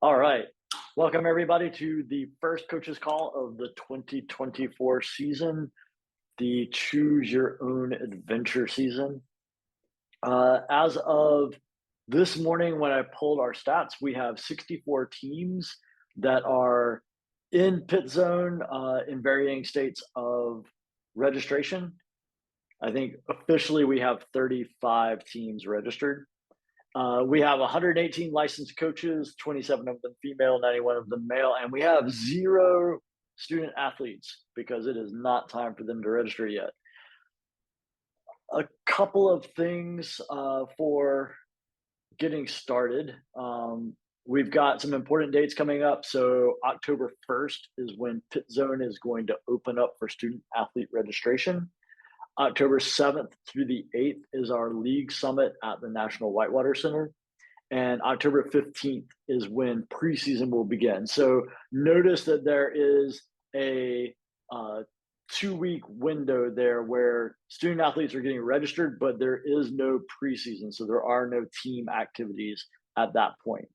All right. Welcome, everybody, to the first coaches call of the 2024 season, the Choose Your Own Adventure season. As of this morning, when I pulled our stats, we have 64 teams that are in PitZone in varying states of registration. I think officially we have 35 teams registered. We have 118 licensed coaches, 27 of them female, 91 of them male, and we have 0 student athletes because it is not time for them to register yet. A couple of things for getting started. We've got some important dates coming up. So October 1st is when PitZone is going to open up for student athlete registration. October 7th through the 8th is our league summit at the National Whitewater Center. And October 15th is when preseason will begin. So notice that there is a 2-week window there where student athletes are getting registered, but there is no preseason. So there are no team activities at that point.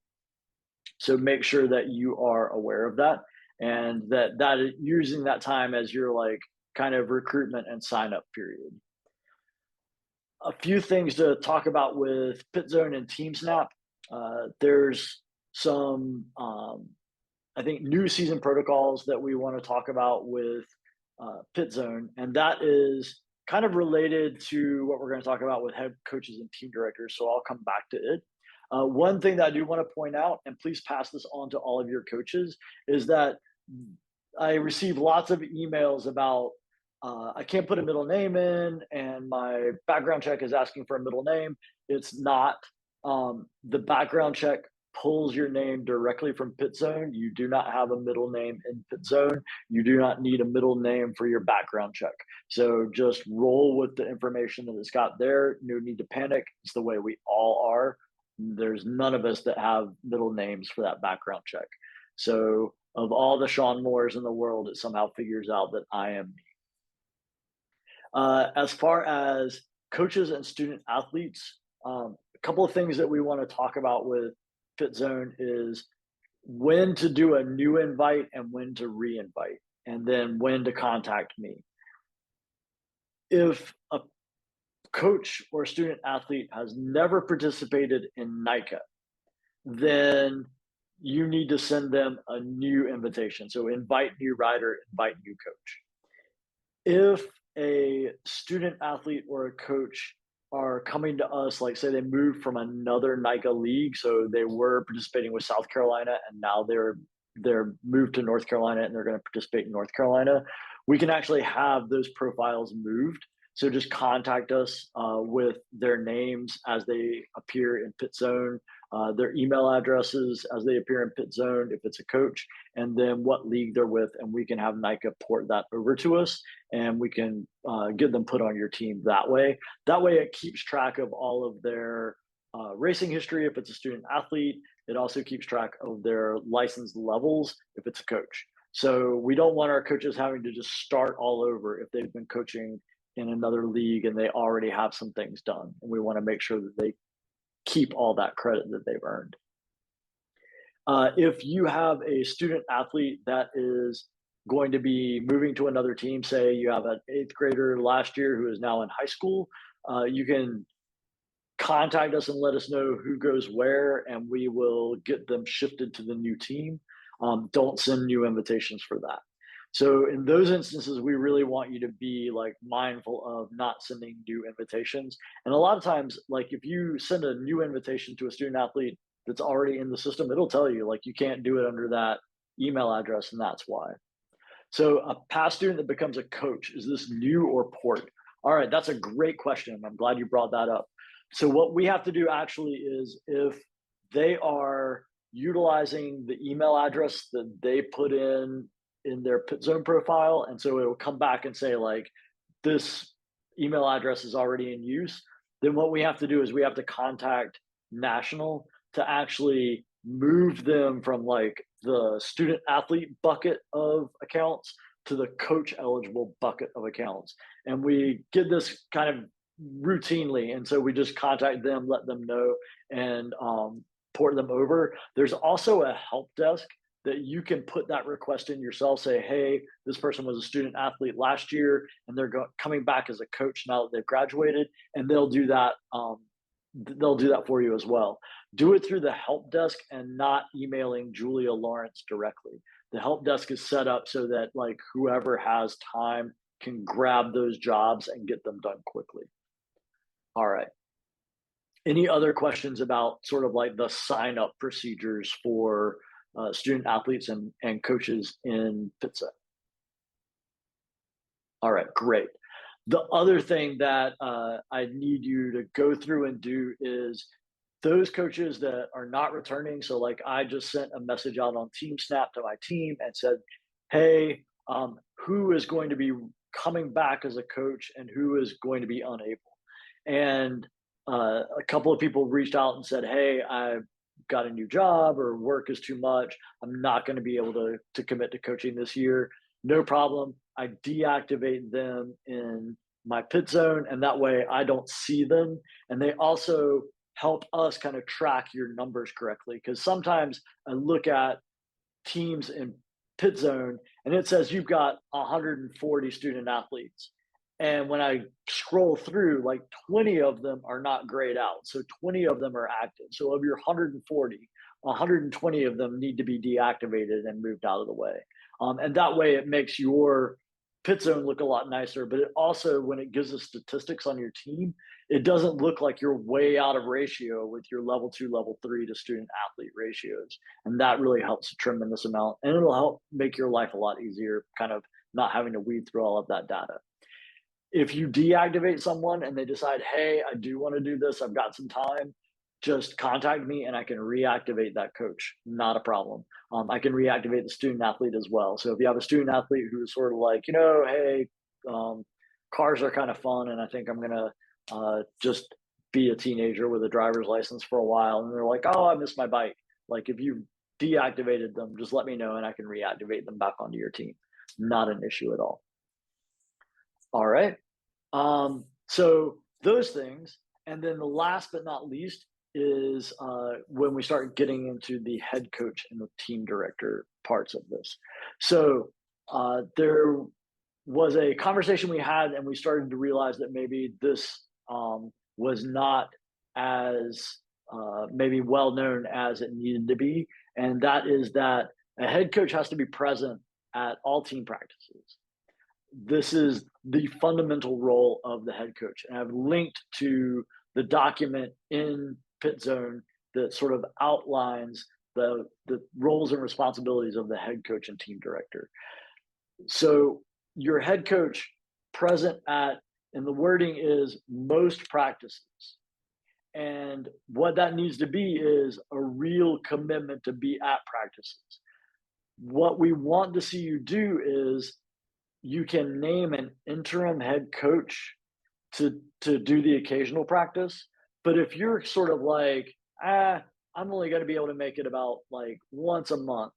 So make sure that you are aware of that and that is using that time as your kind of recruitment and sign up period. A few things to talk about with PitZone and TeamSnap. There's some, I think, new season protocols that we want to talk about with PitZone, and that is kind of related to what we're going to talk about with head coaches and team directors, so I'll come back to it. One thing that I do want to point out, and please pass this on to all of your coaches, is that I receive lots of emails about I can't put a middle name in, and my background check is asking for a middle name. It's not. The background check pulls your name directly from PitZone. You do not have a middle name in PitZone. You do not need a middle name for your background check. So just roll with the information that it's got there. No need to panic. It's the way we all are. There's none of us that have middle names for that background check. So of all the Sean Moores in the world, it somehow figures out that I am me. As far as coaches and student athletes, a couple of things that we want to talk about with PitZone is when to do a new invite and when to re-invite, and then when to contact me. If a coach or student athlete has never participated in NICA, then you need to send them a new invitation. So invite new rider, invite new coach. If a student athlete or a coach are coming to us, like say they moved from another NICA league, so they were participating with South Carolina and now they're moved to North Carolina and they're going to participate in North Carolina, we can actually have those profiles moved. So just contact us with their names as they appear in PitZone, their email addresses as they appear in PitZone if it's a coach, and then what league they're with, and we can have NICA port that over to us, and we can get them put on your team that way. That way it keeps track of all of their racing history if it's a student athlete. It also keeps track of their license levels if it's a coach. So we don't want our coaches having to just start all over if they've been coaching in another league and they already have some things done. And we want to make sure that they keep all that credit that they've earned. If you have a student athlete that is going to be moving to another team, say you have an 8th grader last year who is now in high school, you can contact us and let us know who goes where, and we will get them shifted to the new team. Don't send new invitations for that. So in those instances, we really want you to be mindful of not sending new invitations. And a lot of times, if you send a new invitation to a student athlete that's already in the system, it'll tell you you can't do it under that email address, and that's why. So a past student that becomes a coach, is this new or port? All right, that's a great question. I'm glad you brought that up. So what we have to do actually is if they are utilizing the email address that they put in their PitZone profile, and so it will come back and say this email address is already in use, then what we have to do is we have to contact National to actually move them from the student athlete bucket of accounts to the coach eligible bucket of accounts. And we get this kind of routinely, and so we just contact them, let them know, and port them over. There's also a help desk that you can put that request in yourself. Say, hey, this person was a student athlete last year, and they're coming back as a coach now that they've graduated, and they'll do that. They'll do that for you as well. Do it through the help desk and not emailing Julia Lawrence directly. The help desk is set up so that like whoever has time can grab those jobs and get them done quickly. All right. Any other questions about sort of like the sign up procedures for student athletes and coaches in PitZone? All right, great. The other thing that I need you to go through and do is those coaches that are not returning. So, like, I just sent a message out on TeamSnap to my team and said, "Hey, who is going to be coming back as a coach and who is going to be unable?" And a couple of people reached out and said, "Hey, I've got a new job or work is too much. I'm not going to be able to commit to coaching this year." No problem. I deactivate them in my PitZone, and that way I don't see them. And they also help us kind of track your numbers correctly. Because sometimes I look at teams in PitZone and it says you've got 140 student athletes. And when I scroll through, like 20 of them are not grayed out. So 20 of them are active. So of your 140, 120 of them need to be deactivated and moved out of the way. And that way it makes your PitZone look a lot nicer. But it also, when it gives us statistics on your team, it doesn't look like you're way out of ratio with your level 2, level 3 to student athlete ratios. And that really helps a tremendous amount. And it'll help make your life a lot easier, kind of not having to weed through all of that data. If you deactivate someone and they decide, hey, I do want to do this, I've got some time, just contact me and I can reactivate that coach. Not a problem. I can reactivate the student athlete as well. So if you have a student athlete who's sort of like, hey, cars are kind of fun and I think I'm going to just be a teenager with a driver's license for a while. And they're like, oh, I missed my bike. Like if you deactivated them, just let me know and I can reactivate them back onto your team. Not an issue at all. All right. So those things. And then the last but not least is when we start getting into the head coach and the team director parts of this. So there was a conversation we had, and we started to realize that maybe this was not as maybe well known as it needed to be. And that is that a head coach has to be present at all team practices. This is the fundamental role of the head coach. And I've linked to the document in PitZone that sort of outlines the roles and responsibilities of the head coach and team director. So your head coach present at, and the wording is most practices. And what that needs to be is a real commitment to be at practices. What we want to see you do is you can name an interim head coach to do the occasional practice. But if you're sort of like, I'm only going to be able to make it about like once a month,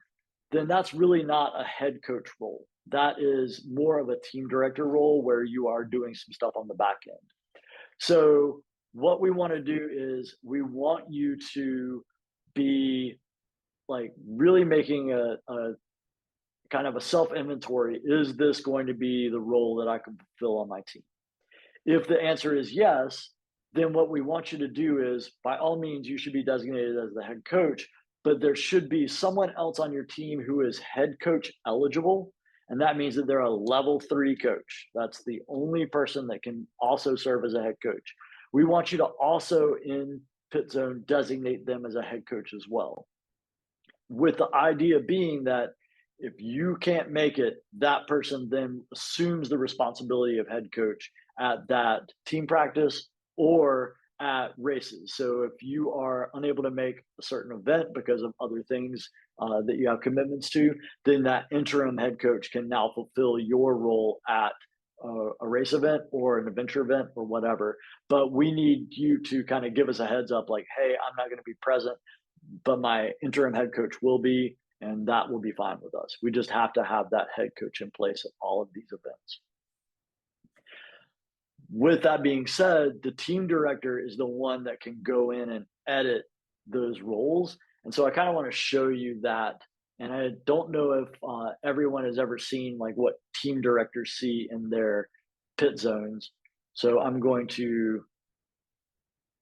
then that's really not a head coach role. That is more of a team director role where you are doing some stuff on the back end. So what we want to do is we want you to be like really making a kind of a self-inventory. Is this going to be the role that I can fulfill on my team? If the answer is yes, then what we want you to do is, by all means, you should be designated as the head coach, but there should be someone else on your team who is head coach eligible. And that means that they're a level 3 coach. That's the only person that can also serve as a head coach. We want you to also in PitZone designate them as a head coach as well, with the idea being that if you can't make it, that person then assumes the responsibility of head coach at that team practice or at races. So if you are unable to make a certain event because of other things that you have commitments to, then that interim head coach can now fulfill your role at a race event or an adventure event or whatever. But we need you to kind of give us a heads up like, hey, I'm not going to be present, but my interim head coach will be, and that will be fine with us. We just have to have that head coach in place at all of these events. With that being said, the team director is the one that can go in and edit those roles. And so I kind of want to show you that. And I don't know if everyone has ever seen like what team directors see in their pit zones. So I'm going to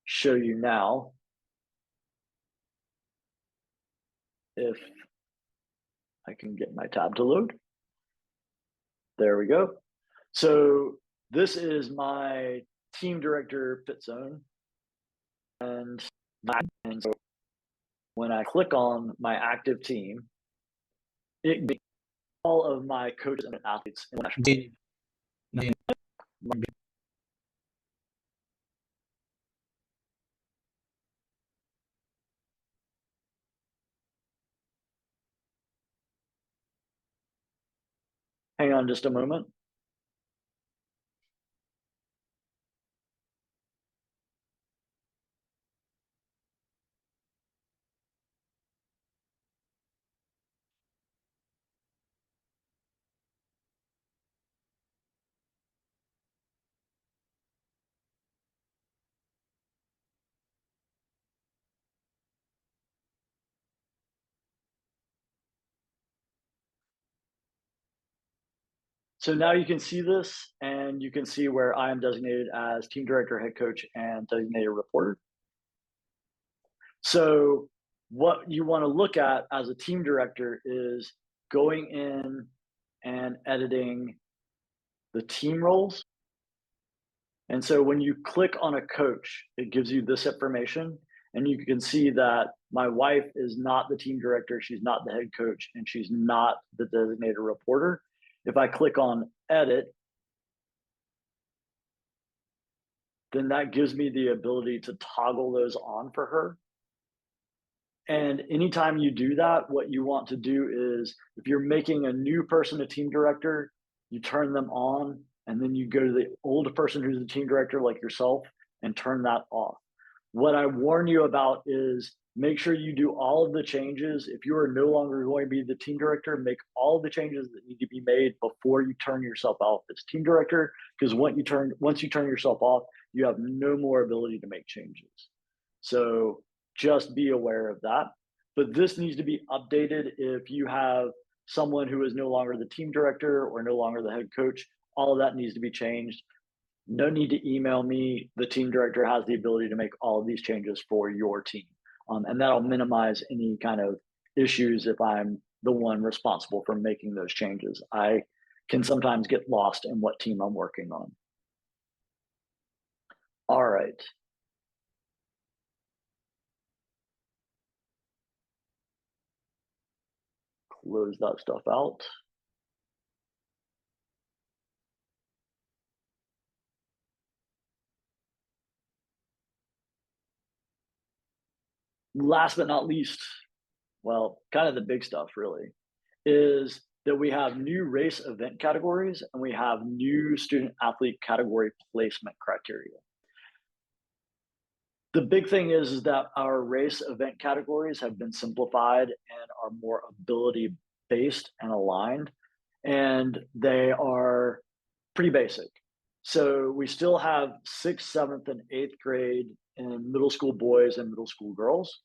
show you now if I can get my tab to load. There we go. So this is my team director pit zone. And so when I click on my active team, it gives all of my coaches and athletes in the hang on just a moment. So now you can see this, and you can see where I am designated as team director, head coach, and designated reporter. So what you want to look at as a team director is going in and editing the team roles. And so when you click on a coach, it gives you this information. And you can see that my wife is not the team director, she's not the head coach, and she's not the designated reporter. If I click on edit, then that gives me the ability to toggle those on for her. And anytime you do that, what you want to do is if you're making a new person a team director, you turn them on, and then you go to the old person who's the team director, like yourself, and turn that off. What I warn you about is make sure you do all of the changes. If you are no longer going to be the team director, make all the changes that need to be made before you turn yourself off as team director, because once you turn yourself off, you have no more ability to make changes. So just be aware of that. But this needs to be updated if you have someone who is no longer the team director or no longer the head coach. All of that needs to be changed. No need to email me. The team director has the ability to make all of these changes for your team. And that'll minimize any kind of issues if I'm the one responsible for making those changes. I can sometimes get lost in what team I'm working on. All right. Close that stuff out. Last but not least, well, kind of the big stuff really, is that we have new race event categories and we have new student athlete category placement criteria. The big thing is that our race event categories have been simplified and are more ability based and aligned, and they are pretty basic. So we still have 6th, 7th, and 8th grade in middle school boys and middle school girls.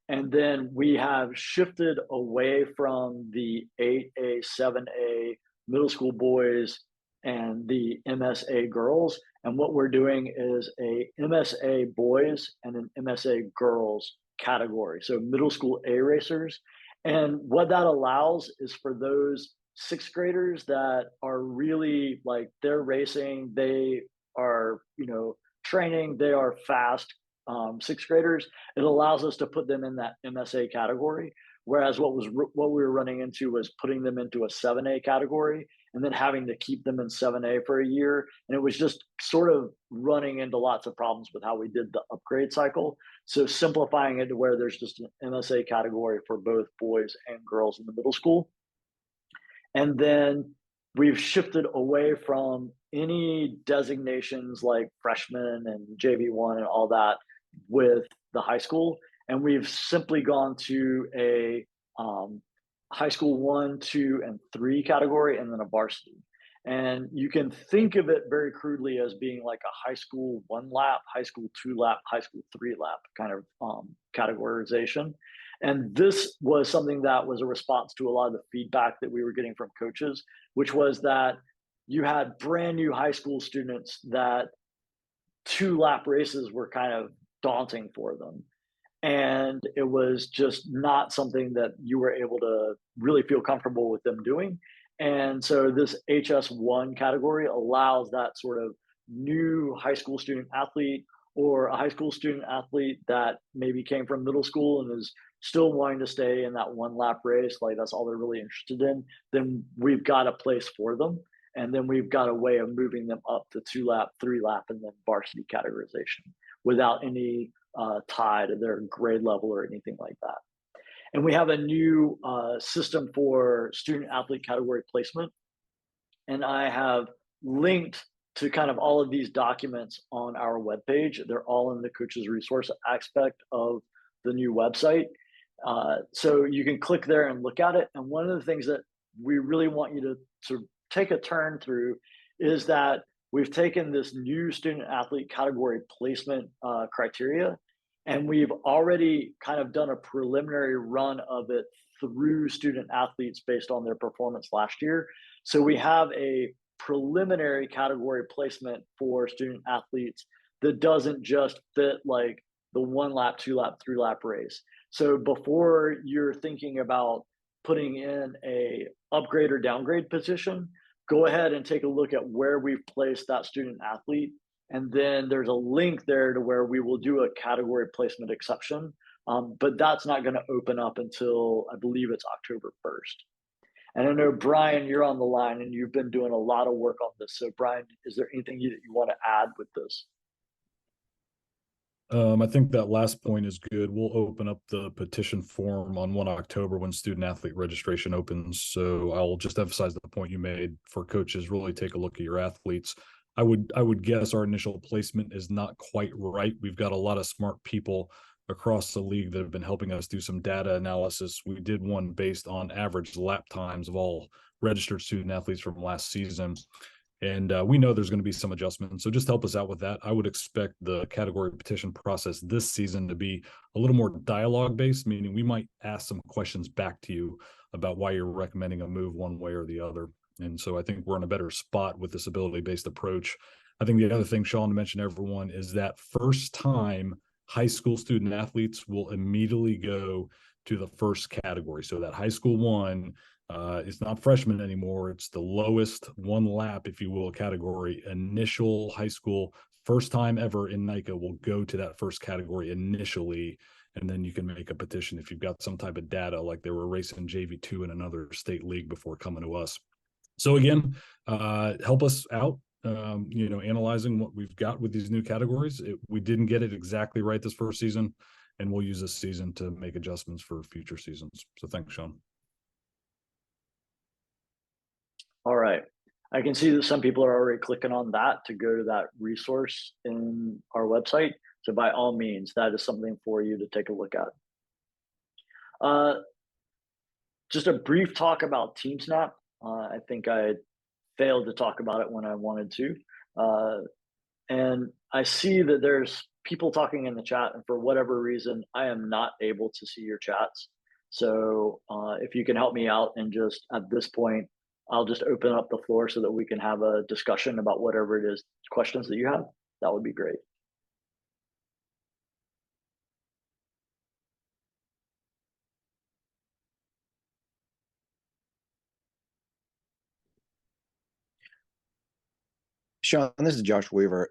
And then we have shifted away from the 8A, 7A middle school boys and the MSA girls. And what we're doing is a MSA boys and an MSA girls category. So middle school A racers. And what that allows is for those 6th graders that are really like they're racing, they are, training, they are fast 6th graders, it allows us to put them in that MSA category. Whereas what we were running into was putting them into a 7A category and then having to keep them in 7A for a year. And it was just sort of running into lots of problems with how we did the upgrade cycle. So simplifying it to where there's just an MSA category for both boys and girls in the middle school. And then we've shifted away from any designations like freshman and JV1 and all that with the high school. And we've simply gone to a high school 1, 2, and 3 category and then a varsity. And you can think of it very crudely as being like a high school 1 lap, high school 2 lap, high school 3 lap kind of categorization. And this was something that was a response to a lot of the feedback that we were getting from coaches, which was that you had brand new high school students that 2 lap races were kind of daunting for them. And it was just not something that you were able to really feel comfortable with them doing. And so this HS1 category allows that sort of new high school student athlete or a high school student athlete that maybe came from middle school and is still wanting to stay in that 1 lap race, like that's all they're really interested in, then we've got a place for them. And then we've got a way of moving them up to 2 lap, 3 lap, and then varsity categorization without any tie to their grade level or anything like that. And we have a new system for student athlete category placement. And I have linked to kind of all of these documents on our webpage. They're all in the coaches resource aspect of the new website. So you can click there and look at it. And one of the things that we really want you to sort of take a turn through is that we've taken this new student athlete category placement criteria, and we've already kind of done a preliminary run of it through student athletes based on their performance last year. So we have a preliminary category placement for student athletes that doesn't just fit like the 1 lap, 2 lap, 3 lap race. So before you're thinking about putting in a upgrade or downgrade position, go ahead and take a look at where we've placed that student athlete. And then there's a link there to where we will do a category placement exception. But that's not going to open up until I believe it's October 1st. And I know, Brian, you're on the line and you've been doing a lot of work on this. So, Brian, is there anything that you want to add with this? I think that last point is good. We'll open up the petition form on 1 October when student athlete registration opens. So I'll just emphasize the point you made for coaches, really take a look at your athletes. I would guess our initial placement is not quite right. We've got a lot of smart people across the league that have been helping us do some data analysis. We did one based on average lap times of all registered student athletes from last season. And we know there's going to be some adjustments. So just help us out with that. I would expect the category petition process this season to be a little more dialogue based, meaning we might ask some questions back to you about why you're recommending a move one way or the other. And so I think we're in a better spot with this ability based approach. I think the other thing, Sean, to mention to everyone is that first time high school student athletes will immediately go to the first category. So that high school 1, it's not freshman anymore. It's the lowest 1 lap, if you will, category. Initial high school, first time ever in NICA will go to that first category initially. And then you can make a petition if you've got some type of data, like they were racing JV2 in another state league before coming to us. So again, help us out, analyzing what we've got with these new categories. We didn't get it exactly right this first season, and we'll use this season to make adjustments for future seasons. So thanks, Sean. All right. I can see that some people are already clicking on that to go to that resource in our website. So by all means, that is something for you to take a look at. Just a brief talk about TeamSnap. I think I failed to talk about it when I wanted to. And I see that there's people talking in the chat, and for whatever reason, I am not able to see your chats. So if you can help me out and just at this point, I'll just open up the floor so that we can have a discussion about whatever it is, questions that you have. That would be great. Sean, this is Josh Weaver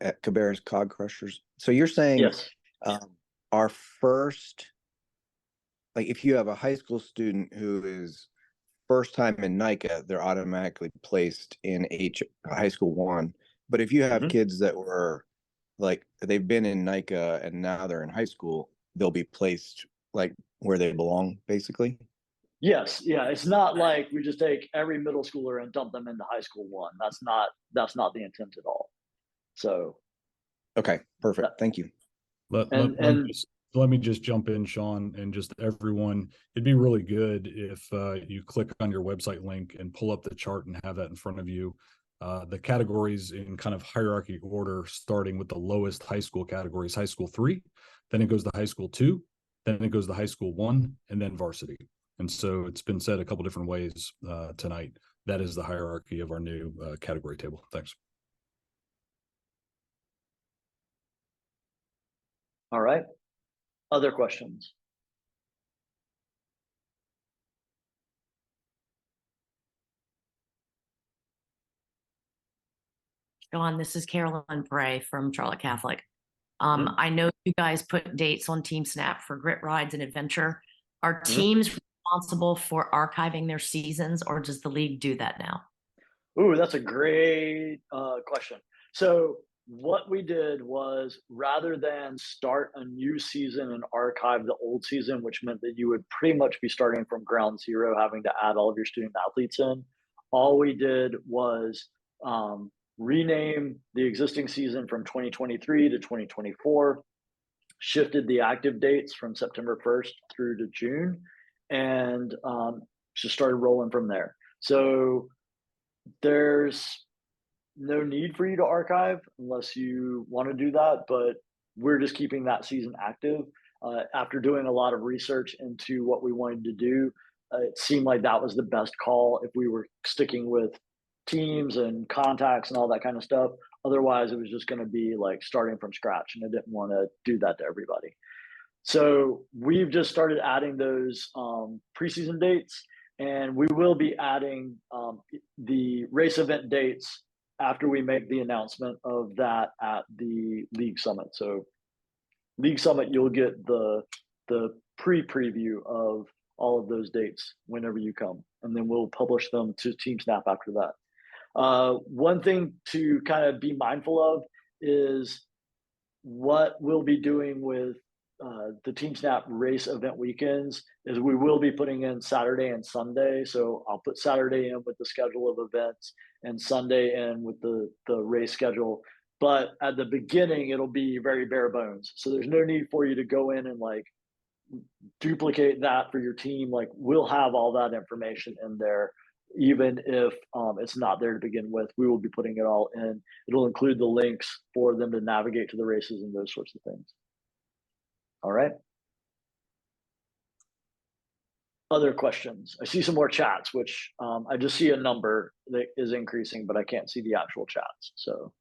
at Cabarrus Cog Crushers. So you're saying Yes. Our first, like if you have a high school student who is first time in NICA, they're automatically placed in high school 1. But if you have kids that were like they've been in NICA and now they're in high school, they'll be placed like where they belong, basically. Yes, yeah. It's not like we just take every middle schooler and dump them into high school 1. That's not the intent at all. So okay, perfect. Thank you. Let me let me just jump in, Sean, and just everyone, it'd be really good if you click on your website link and pull up the chart and have that in front of you. The categories in kind of hierarchy order, starting with the lowest high school categories, high school 3, then it goes to high school 2, then it goes to high school 1, and then varsity. And so it's been said a couple different ways tonight. That is the hierarchy of our new category table. Thanks. All right. Other questions? Sean, this is Carolyn Bray from Charlotte Catholic. Mhm. I know you guys put dates on TeamSnap for Grit Rides and Adventure. Are Mhm. teams responsible for archiving their seasons, or does the league do that now? Ooh, that's a great question. So what we did was, rather than start a new season and archive the old season, which meant that you would pretty much be starting from ground zero, having to add all of your student athletes in, all we did was rename the existing season from 2023 to 2024, shifted the active dates from September 1st through to June, and just started rolling from there. So there's no need for you to archive unless you want to do that, but we're just keeping that season active. After doing a lot of research into what we wanted to do, it seemed like that was the best call if we were sticking with teams and contacts and all that kind of stuff. Otherwise, it was just going to be like starting from scratch, and I didn't want to do that to everybody. So we've just started adding those preseason dates, and we will be adding the race event dates after we make the announcement of that at the league summit. So league summit, you'll get the preview of all of those dates whenever you come, and then we'll publish them to TeamSnap after that. One thing to kind of be mindful of is what we'll be doing with the TeamSnap race event weekends is we will be putting in Saturday and Sunday. So I'll put Saturday in with the schedule of events and Sunday in with the race schedule. But at the beginning, it'll be very bare bones. So there's no need for you to go in and like duplicate that for your team. Like, we'll have all that information in there. Even if it's not there to begin with, we will be putting it all in. It'll include the links for them to navigate to the races and those sorts of things. All right. Other questions? I see some more chats, which I just see a number that is increasing, but I can't see the actual chats. So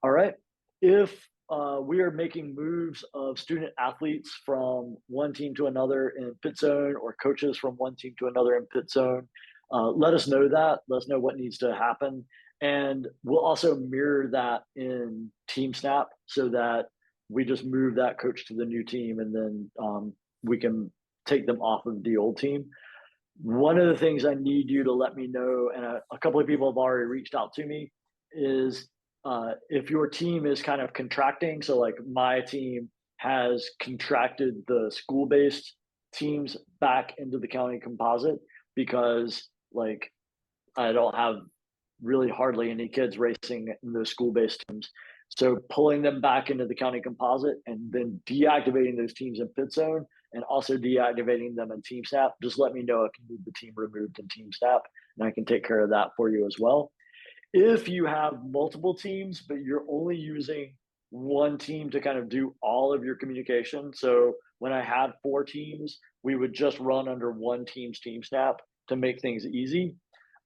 all right. If we are making moves of student athletes from one team to another in PitZone, or coaches from one team to another in PitZone, let us know that. Let us know what needs to happen. And we'll also mirror that in TeamSnap so that we just move that coach to the new team, and then we can take them off of the old team. One of the things I need you to let me know, and a couple of people have already reached out to me, is if your team is kind of contracting. So like my team has contracted the school-based teams back into the county composite because like I don't have really hardly any kids racing in those school-based teams. So pulling them back into the county composite and then deactivating those teams in PitZone and also deactivating them in TeamSnap, just let me know. I can move the team removed in TeamSnap, and I can take care of that for you as well. If you have multiple teams, but you're only using one team to kind of do all of your communication. So when I had 4 teams, we would just run under one team's TeamSnap to make things easy.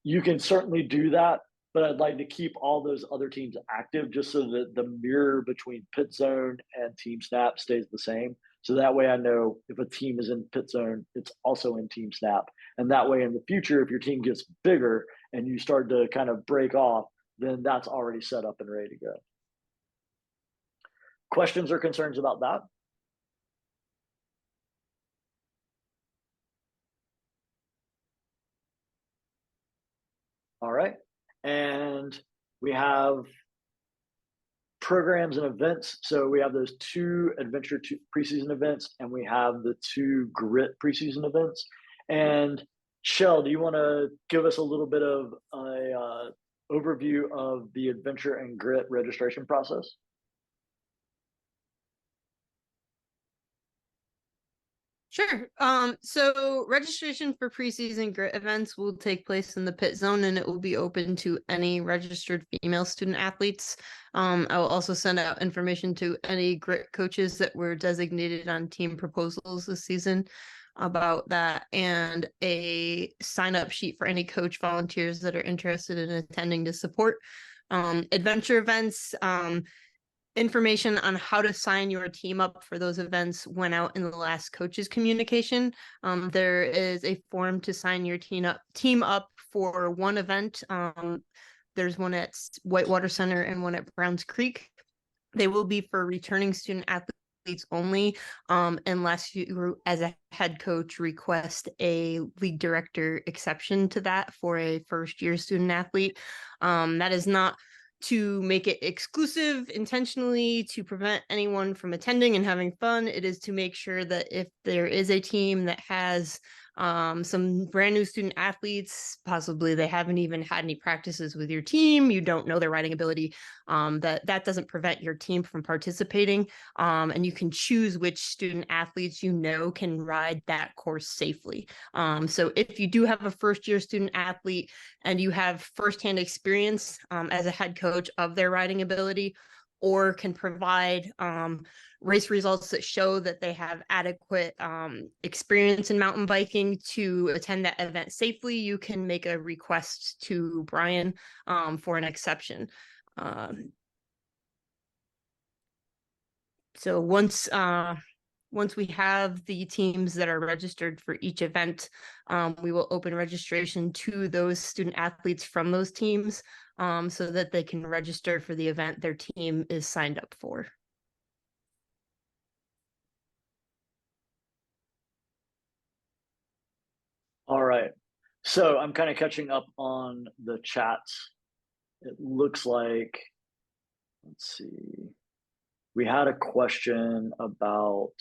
You can certainly do that, but I'd like to keep all those other teams active just so that the mirror between PitZone and TeamSnap stays the same. So that way I know if a team is in PitZone, it's also in TeamSnap. And that way in the future, if your team gets bigger and you start to kind of break off, then that's already set up and ready to go. Questions or concerns about that? All right. And we have programs and events. So we have those two adventure preseason events, and we have the two grit preseason events. And Shell, do you want to give us a little bit of a overview of the adventure and grit registration process? Sure. So registration for preseason grit events will take place in the PitZone, and it will be open to any registered female student athletes. I will also send out information to any grit coaches that were designated on team proposals this season about that, and a sign-up sheet for any coach volunteers that are interested in attending to support adventure events. Information on how to sign your team up for those events went out in the last coaches communication. There is a form to sign your team up for one event. There's one at Whitewater Center and one at Browns Creek. They will be for returning student athletes only, unless you, as a head coach, request a league director exception to that for a first-year student athlete. That is not to make it exclusive intentionally to prevent anyone from attending and having fun. It is to make sure that if there is a team that has some brand new student athletes, possibly they haven't even had any practices with your team, you don't know their riding ability, that doesn't prevent your team from participating. And you can choose which student athletes you know can ride that course safely. So if you do have a first-year student athlete and you have firsthand experience as a head coach of their riding ability, or can provide race results that show that they have adequate experience in mountain biking to attend that event safely, you can make a request to Brian for an exception. So once we have the teams that are registered for each event, we will open registration to those student athletes from those teams, so that they can register for the event their team is signed up for. All right. So I'm kind of catching up on the chats. It looks like, let's see, we had a question about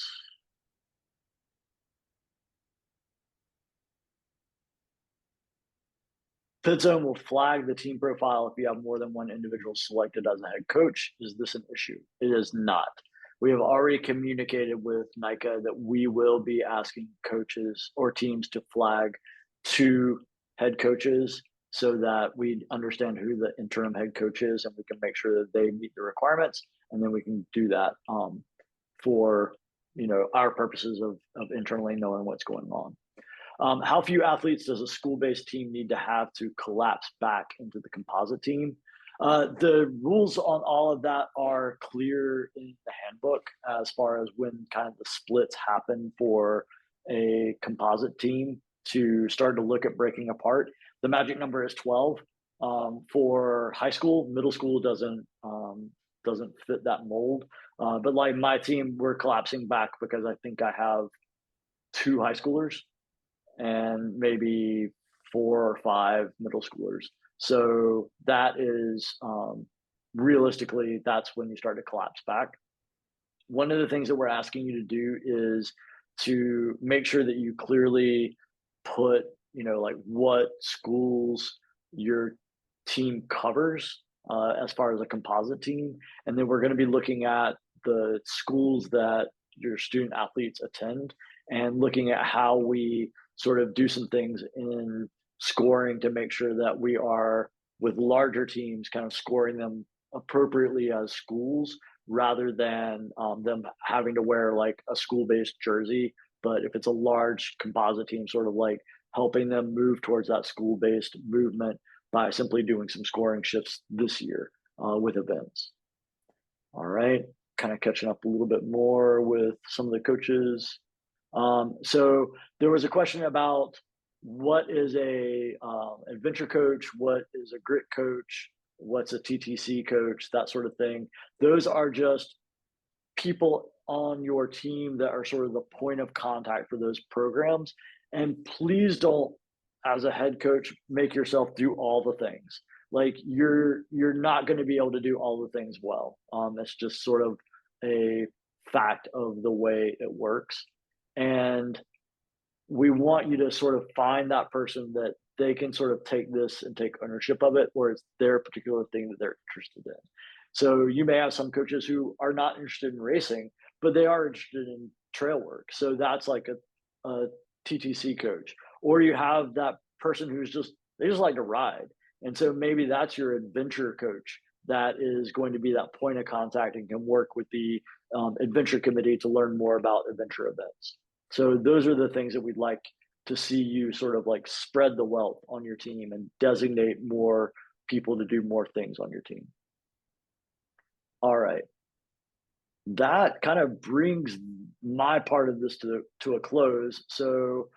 PitZone will flag the team profile if you have more than one individual selected as a head coach. Is this an issue? It is not. We have already communicated with NICA that we will be asking coaches or teams to flag 2 head coaches so that we understand who the interim head coach is, and we can make sure that they meet the requirements, and then we can do that for our purposes of internally knowing what's going on. How few athletes does a school-based team need to have to collapse back into the composite team? The rules on all of that are clear in the handbook as far as when kind of the splits happen for a composite team to start to look at breaking apart. The magic number is 12 for high school. Middle school doesn't fit that mold. But like my team, we're collapsing back because I think I have 2 high schoolers and maybe 4 or 5 middle schoolers. So that is realistically, that's when you start to collapse back. One of the things that we're asking you to do is to make sure that you clearly put, like what schools your team covers as far as a composite team. And then we're going to be looking at the schools that your student athletes attend and looking at how we sort of do some things in scoring to make sure that we are, with larger teams, kind of scoring them appropriately as schools rather than them having to wear like a school-based jersey. But if it's a large composite team, sort of like helping them move towards that school-based movement by simply doing some scoring shifts this year with events. All right, kind of catching up a little bit more with some of the coaches. So there was a question about what is a adventure coach, what is a grit coach, what's a TTC coach, that sort of thing. Those are just people on your team that are sort of the point of contact for those programs. And please don't, as a head coach, make yourself do all the things. like you're not going to be able to do all the things well. It's just sort of a fact of the way it works. And we want you to sort of find that person that they can sort of take this and take ownership of it, or it's their particular thing that they're interested in. So you may have some coaches who are not interested in racing, but they are interested in trail work. So that's like a TTC coach. Or you have that person who's they just like to ride. And so maybe that's your adventure coach that is going to be that point of contact and can work with the adventure committee to learn more about adventure events. So those are the things that we'd like to see you sort of like spread the wealth on your team and designate more people to do more things on your team. All right. That kind of brings my part of this to a close. So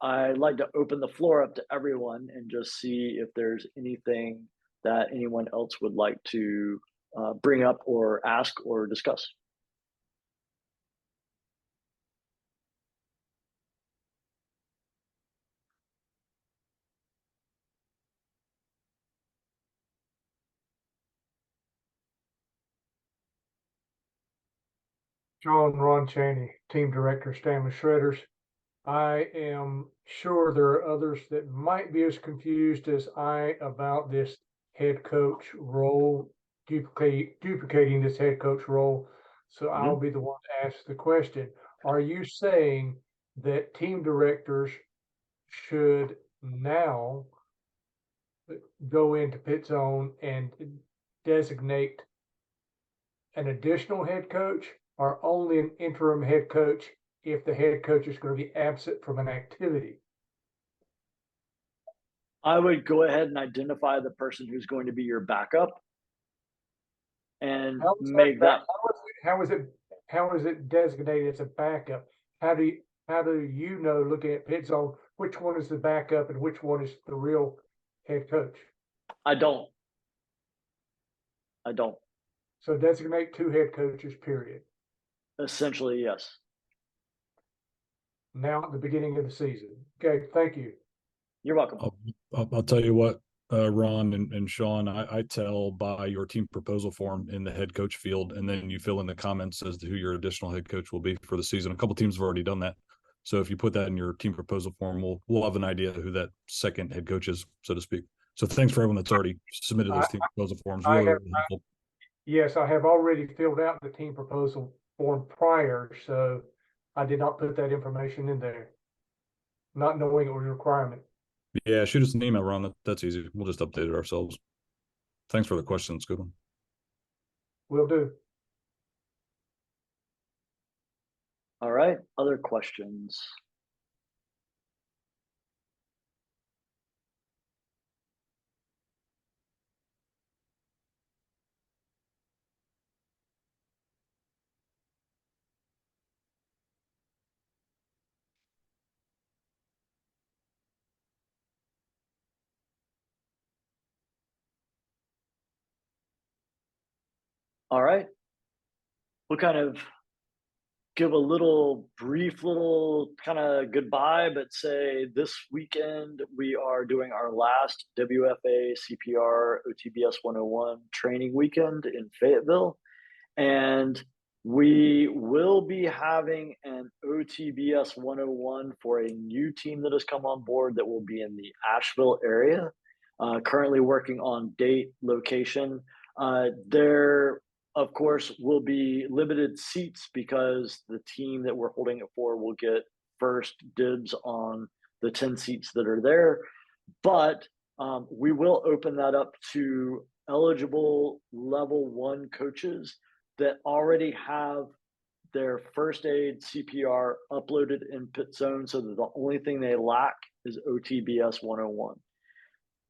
I'd like to open the floor up to everyone and just see if there's anything that anyone else would like to bring up or ask or discuss. John Ron Chaney, Team Director, Stanley Shredders. I am sure there are others that might be as confused as I about this head coach role, duplicating this head coach role. So I'll be the one to ask the question. Are you saying that team directors should now go into PitZone and designate an additional head coach, or only an interim head coach if the head coach is going to be absent from an activity? I would go ahead and identify the person who's going to be your backup and make that. How is it designated as a backup? How do you know, looking at PitZone, which one is the backup and which one is the real head coach? I don't. So designate 2 head coaches, period. Essentially, yes. Now at the beginning of the season. Okay, thank you. You're welcome. I'll tell you what, Ron and Sean, I tell by your team proposal form in the head coach field, and then you fill in the comments as to who your additional head coach will be for the season. A couple teams have already done that. So if you put that in your team proposal form, we'll have an idea who that second head coach is, so to speak. So thanks for everyone that's already submitted those team proposal forms. Really helpful. Yes, I have already filled out the team proposal form prior, so I did not put that information in there, not knowing it was a requirement. Yeah, shoot us an email, Ron. That's easy. We'll just update it ourselves. Thanks for the question. It's a good one. Will do. All right. Other questions? All right. We'll kind of give a little brief little kind of goodbye, but say this weekend we are doing our last WFA CPR OTBS 101 training weekend in Fayetteville. And we will be having an OTBS 101 for a new team that has come on board that will be in the Asheville area. Currently working on date, location. There, of course, will be limited seats because the team that we're holding it for will get first dibs on the 10 seats that are there. But we will open that up to eligible level 1 coaches that already have their first aid CPR uploaded in PitZone, so that the only thing they lack is OTBS 101.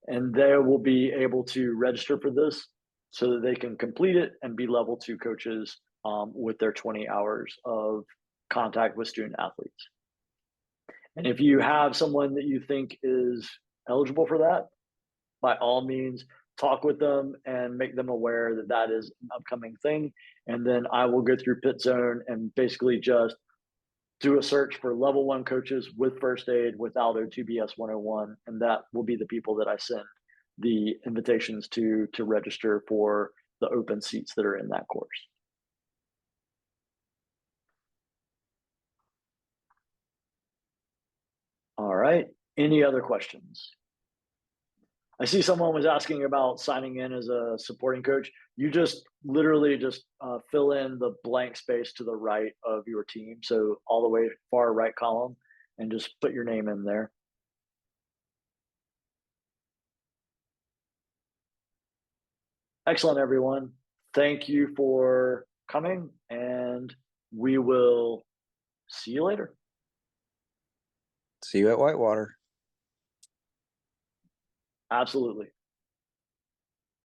And they will be able to register for this so that they can complete it and be level 2 coaches with their 20 hours of contact with student athletes. And if you have someone that you think is eligible for that, by all means, talk with them and make them aware that that is an upcoming thing. And then I will go through PitZone and basically just do a search for level 1 coaches with first aid without OTBS 101. And that will be the people that I send the invitations to register for the open seats that are in that course. All right, any other questions? I see someone was asking about signing in as a supporting coach. You just literally just fill in the blank space to the right of your team. So all the way far right column, and just put your name in there. Excellent, everyone. Thank you for coming, and we will see you later. See you at Whitewater. Absolutely.